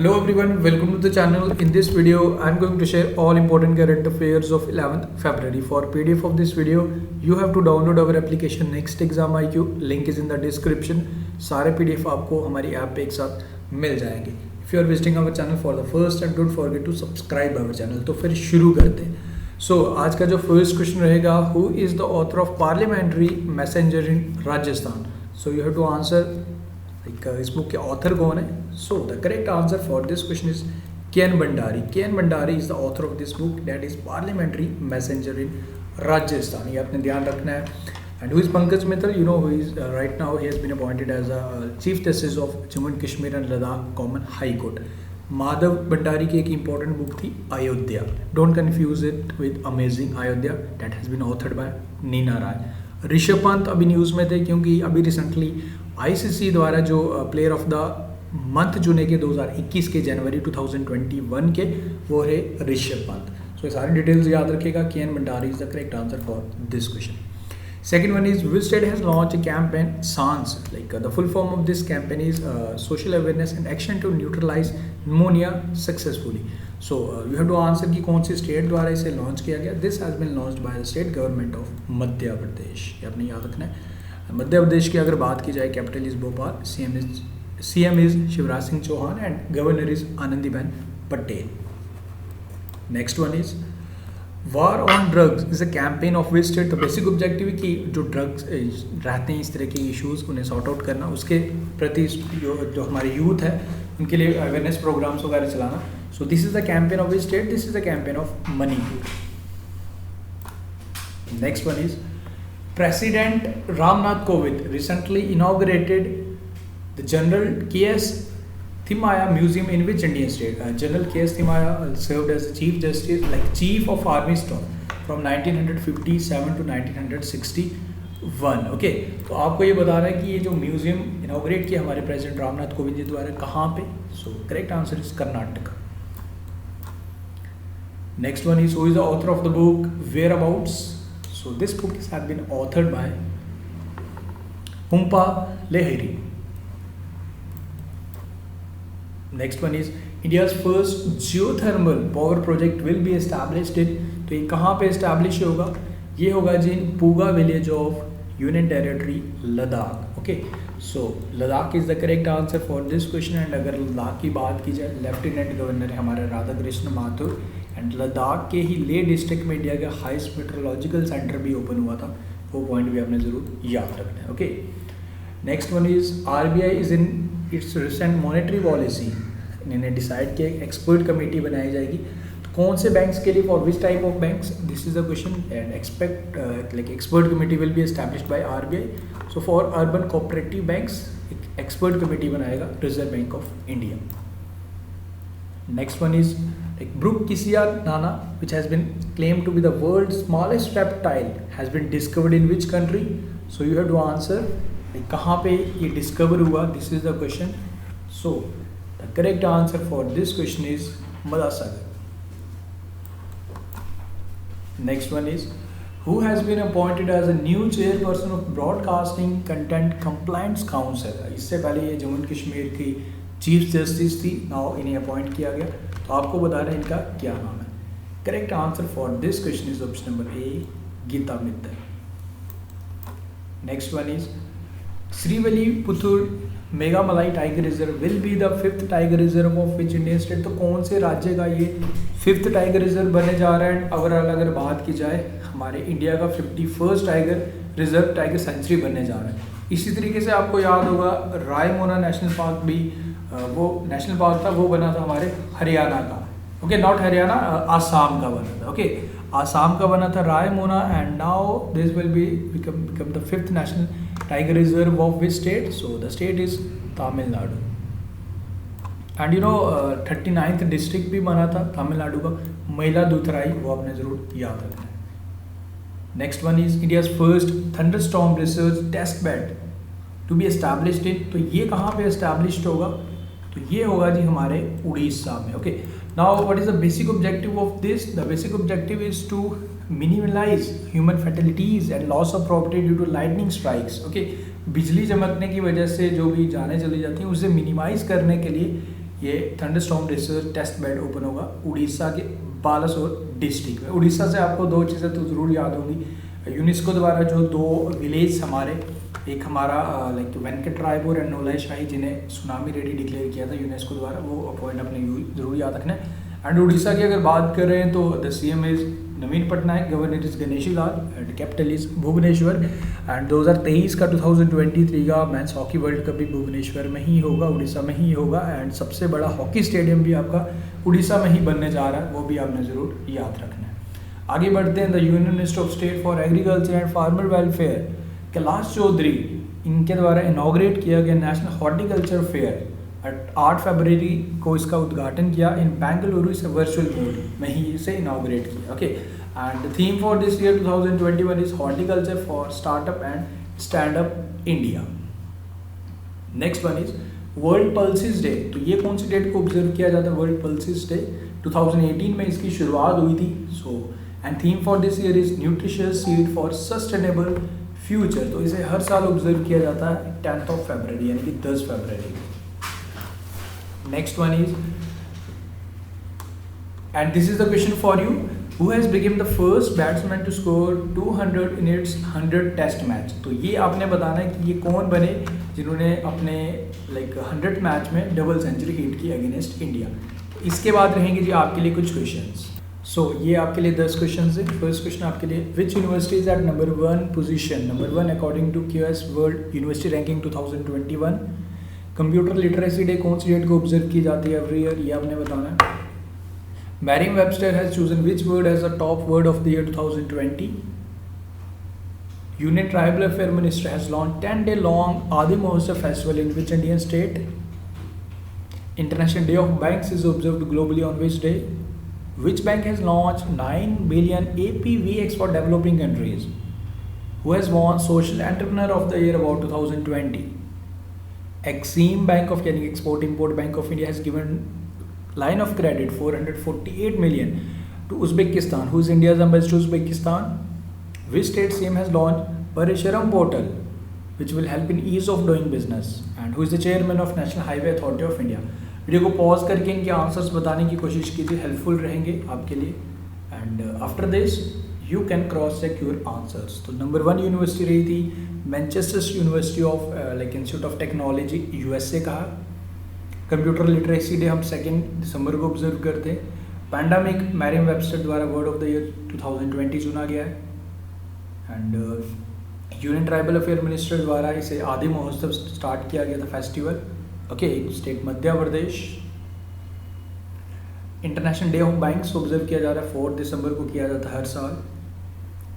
Hello everyone, welcome to the channel. In this video, I am going to share all important current affairs of 11th February. For PDF of this video, you have to download our application Next Exam IQ. Link is in the description. सारे PDF आपको हमारी app पे एक साथ मिल जाएंगे. If you are visiting our channel for the first time, don't forget to subscribe our channel. तो फिर शुरू करते हैं. So आज का जो फर्स्ट क्वेश्चन रहेगा, Who is the author of Parliamentary Messenger in Rajasthan? So you have to answer. इस बुक के ऑथर कौन है? So the correct answer for this question is K N. Bhandari. K N. Bhandari is the author of this book that is parliamentary messenger in Rajasthan. ये आपने ध्यान रखना है. And who is Pankaj Mittal? You know who is right now he has been appointed as a chief justice of Jammu and Kashmir and Ladakh common high court. Madhav Bhandari की एक important book थी Ayodhya. Don't confuse it with amazing Ayodhya that has been authored by Neena Rai. Rishabh Pant अभी news में थे क्योंकि अभी recently ICC द्वारा जो प्लेयर ऑफ द मंथ चुने के 2021 के जनवरी 2021 के वो है ऋषभ पंत. सो ये सारी डिटेल्स याद रखिएगा. K. N.. Bhandari is the correct answer for this question. Second one is which state has launched a campaign SANS? Like the full form of this campaign is social awareness and action to neutralize pneumonia successfully. So you have to answer कि कौन सी state द्वारा इसे launch किया गया. This has been launched by the state government of Madhya Pradesh. ये आपने याद रखना है. मध्य प्रदेश की अगर बात की जाए, capital is Bhopal, CM is Shivraj Singh Chouhan and governor is Anandiben Patel. Next one is war on drugs is a campaign of which state. The basic objective की जो ड्रग्स रहते हैं इस तरह के इश्यूज उन्हें सॉर्ट आउट करना, उसके प्रति जो हमारे यूथ है उनके लिए अवेयरनेस प्रोग्राम्स वगैरह चलाना. So this is the campaign of which state? This is the campaign of Manipur. Next one is President Ramnath Kovind recently inaugurated the General K.S. Thimaia Museum in which Indian state? General K.S. Thimaia served as the Chief Justice, like Chief of Army Staff from 1957 to 1961. Okay, तो आपको ये बता रहा है कि ये जो museum inaugurate किया हमारे प्रेसिडेंट रामनाथ कोविंद जी द्वारा कहाँ पे? So correct answer is Karnataka. Next one is who is the author of the book whereabouts? So this book has been authored by Humpa Lahiri. Next one is India's first geothermal power project will be established in. तो ये कहाँ पे establish होगा? ये होगा जी Puga village of union territory Ladakh. Okay, so Ladakh is the correct answer for this question. And अगर लद्दाख की बात की जाए, लेफ्टिनेंट गवर्नर है हमारे राधा कृष्ण माथुर. एंड लद्दाख के ही ले डिस्ट्रिक्ट में इंडिया का हाईएस्ट मेट्रोलॉजिकल सेंटर भी ओपन हुआ था. वो पॉइंट भी आपने ज़रूर याद रखना है. Okay, next one is RBI is in its recent monetary policy. इन्होंने डिसाइड किया एक एक्सपर्ट कमेटी बनाई जाएगी. तो कौन से बैंक्स के लिए? For which type of banks? This is the question. And expect like expert committee will be established by RBI. So for urban cooperative banks एक एक्सपर्ट कमेटी बनाएगा reserve bank of India. Next one is Brookesia nana, which has been claimed to be the world's smallest reptile, has been discovered in which country? So you have to answer कहाँ पे ये discover हुआ. This is the question. So the correct answer for this question is Madagascar. Next one is who has been appointed as a new chairperson of Broadcasting Content Compliance Council. इससे पहले ये Jammu and Kashmir की chief justice थी. Now इन्हें appoint किया गया. तो आपको बता रहे हैं इनका क्या नाम है. Correct answer for this question is option number A, Geeta Mittal. Next one is Srivilliputhur Megamalai tiger reserve will be the 5th tiger reserve of which Indian state. तो कौन से राज्य का ये 5th टाइगर रिजर्व बनने जा रहा है? अगर बात की जाए, हमारे इंडिया का 51st tiger reserve, tiger century बनने जा रहा है. इसी तरीके से आपको याद होगा रायमोना नेशनल पार्क भी वो नेशनल पार्क था, वो बना था हमारे हरियाणा का. ओके, नॉट हरियाणा, आसाम का बना था. ओके, आसाम का बना था Raimona. And now this will be become the 5th national tiger reserve of which state? So the state is Tamil Nadu. And you know 39th district भी बना था तमिलनाडु का, मयिलादुथुराई. वो आपने ज़रूर याद रखना है. Next one is India's first thunderstorm research test bed to be established in. तो ये कहाँ पे एस्टैब्लिश्ड होगा? तो ये होगा जी हमारे उड़ीसा में. Okay, now what is the basic objective of this? The basic objective is to minimalize human fatalities and loss of property due to lightning strikes. Okay, बिजली चमकने की वजह से जो भी जानें चली जाती हैं उसे मिनिमाइज करने के लिए ये thunderstorm research test bed open होगा उड़ीसा के बालासोर डिस्ट्रिक्ट में। उड़ीसा से आपको दो चीज़ें तो ज़रूर याद होंगी। यूनेस्को द्वारा जो दो विलेज हमारे, एक हमारा लाइक वेंकट रायपुर एंड नोलाई शाही, जिन्हें सुनामी रेडी डिक्लेयर किया था यूनेस्को द्वारा, वो पॉइंट अपने ज़रूर याद रखना है। एंड उड़ीसा की अगर बात कर रहे हैं तो the CM is Naveen Patnaik, governor is Ganeshi Lal and capital is Bhubaneswar. And 2023 का 2023 का मेंस हॉकी वर्ल्ड कप भी भुवनेश्वर में ही होगा, उड़ीसा में ही होगा। एंड सबसे बड़ा हॉकी स्टेडियम भी आपका उड़ीसा में ही बनने जा रहा है, वो भी आपने ज़रूर याद रखना है। आगे बढ़ते हैं। The union minister of state for agriculture and farmer welfare Kailash Choudhary, इनके द्वारा इनाग्रेट किया गया नेशनल हॉर्टिकल्चर फेयर 8 फरवरी को इसका उद्घाटन किया इन बेंगलुरु से वर्चुअल मोड में ही इसे इनाग्रेट किया। Okay, and the theme for this year 2021 is horticulture for startup and stand up India. Next one is world pulses day. तो ये कौन सी डेट को ऑब्जर्व किया जाता है? वर्ल्ड पल्सिस डे 2018 में इसकी शुरुआत हुई थी। So and theme for this year is nutritious seed for sustainable future. तो इसे हर साल ऑब्जर्व किया जाता है 10 फरवरी यानी कि 10 फरवरी। Next one is, and this is the question for you, who has become the first batsman to score 200 in its 100 test match. तो ये आपने बताना है कि ये कौन बने जिन्होंने अपने 100 मैच में डबल सेंचुरी हिट की अगेंस्ट इंडिया। इसके बाद रहेंगे जी आपके लिए कुछ क्वेश्चंस। सो ये आपके लिए 10 क्वेश्चन है। फर्स्ट क्वेश्चन आपके लिए, which university is at number 1 position, number 1 according to QS world university ranking 2021। Computer literacy day कौन सी डेट को ऑब्जर्व की जाती है एवरी ईयर, ये आपने बताना है। Merriam Webster has chosen which word as the top word of the year 2020। Union tribal affair minister has launch 10-day long Adi Mahotsav festival in which Indian state. International day of banks is observed globally on which day. Which bank has launch 9 billion APVX for developing countries. Who has won social entrepreneur of the year award 2020। Exim Bank of यानी Export Import Bank of India has given line of credit 448 million to Uzbekistan. Who is India's ambassador to Uzbekistan? Which state CM has launched Parisharam portal, which will help in ease of doing business? And who is the chairman of National Highway Authority of India? Video को pause करके इनके answers बताने की कोशिश कीजिए, helpful रहेंगे आपके लिए। And after this you can cross check your answers. तो नंबर 1 यूनिवर्सिटी रही थी Manchester university of institute of technology USA का। कंप्यूटर लिटरेसी डे हम 2 दिसंबर को ऑब्जर्व करते हैं। पैंडामिक मैरियम वेबस्टर द्वारा वर्ड ऑफ द ईयर 2020 चुना गया है। And union tribal affair minister द्वारा इसे आदि महोत्सव स्टार्ट किया गया था festival. Okay, state Madhya Pradesh. International day of banks observe किया जा रहा है 4 दिसंबर को किया जाता है हर साल।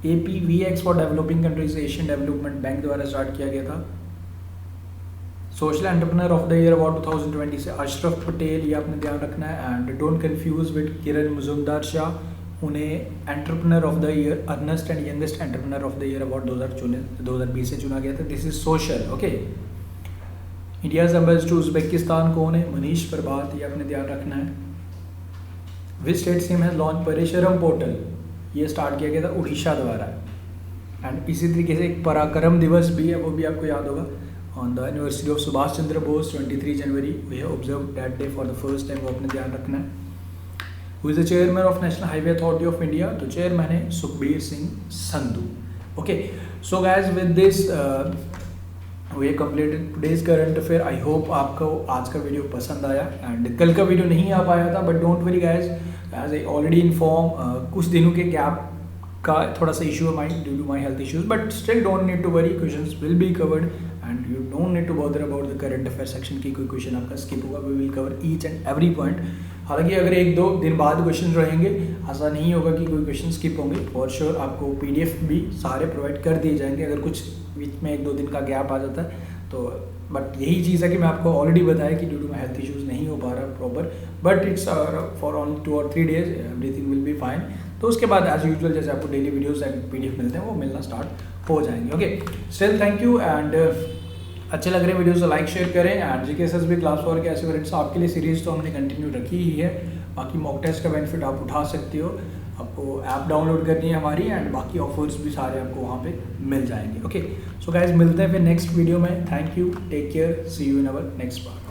APVX for developing countries Asian development bank द्वारा स्टार्ट किया गया था। Social entrepreneur of the year award 2020 से अशरफ पटेल, ये आपने ध्यान रखना है। And don't confuse with Kiran Mazumdar Shah, उन्हें entrepreneur of the year Ernst and youngest entrepreneur of the year award 2020 से चुना गया था। This is social. Okay, India's ambassador to Uzbekistan कौन है? मनीष प्रभात, ये आपने ध्यान रखना है। Which state CM has launch Parshuram portal, ये स्टार्ट किया गया था उड़ीसा द्वारा। एंड इसी तरीके से एक पराक्रम दिवस भी है, वो भी आपको याद होगा, on the anniversary of Subhash Chandra Bose 23 January. We have observe that day for the first time, वो अपने ध्यान रखना है। Who is the chairman of national highway authority of India? तो चेयरमैन है Sukhbir Singh Sandhu. Okay, so guys with this we completed today's current affair. I hope आपको आज का वीडियो पसंद आया। एंड कल का वीडियो नहीं आ पाया था, but don't worry guys, as I already inform, कुछ दिनों के गैप का थोड़ा सा इशू है mind due to my health issues, but still don't need to worry, questions will be covered and you don't need to bother about the current affair section की कोई question आपका स्किप होगा। We will cover each and every point. हालांकि अगर 1-2 दिन बाद question रहेंगे, ऐसा नहीं होगा कि कोई क्वेश्चन स्किप होंगे। फॉर श्योर आपको PDF भी सारे प्रोवाइड कर दिए जाएंगे। अगर कुछ बीच में 1-2 दिन का गैप आ जाता है तो, बट यही चीज़ है कि मैं आपको ऑलरेडी बताया कि due to my health issues नहीं हो पा रहा proper, but it's for on 2 or 3 days everything will be fine. तो उसके बाद एज यूजुअल जैसे आपको डेली वीडियोस एंड PDF मिलते हैं वो मिलना स्टार्ट हो जाएंगे। Okay, still thank you. And अच्छे लग रहे वीडियोस तो लाइक शेयर करें। एंड GKSSB क्लास 4 के ऐसे वेरिएंट्स आपके लिए सीरीज तो हमने कंटिन्यू रखी ही है। बाकी मॉक टेस्ट का बेनिफिट आप उठा सकते हो। आपको ऐप डाउनलोड करनी है हमारी, एंड बाकी ऑफर्स भी सारे आपको वहाँ पे मिल जाएंगे। ओके, सो गाइज मिलते हैं फिर नेक्स्ट वीडियो में। Thank you, take care, see you in our next part.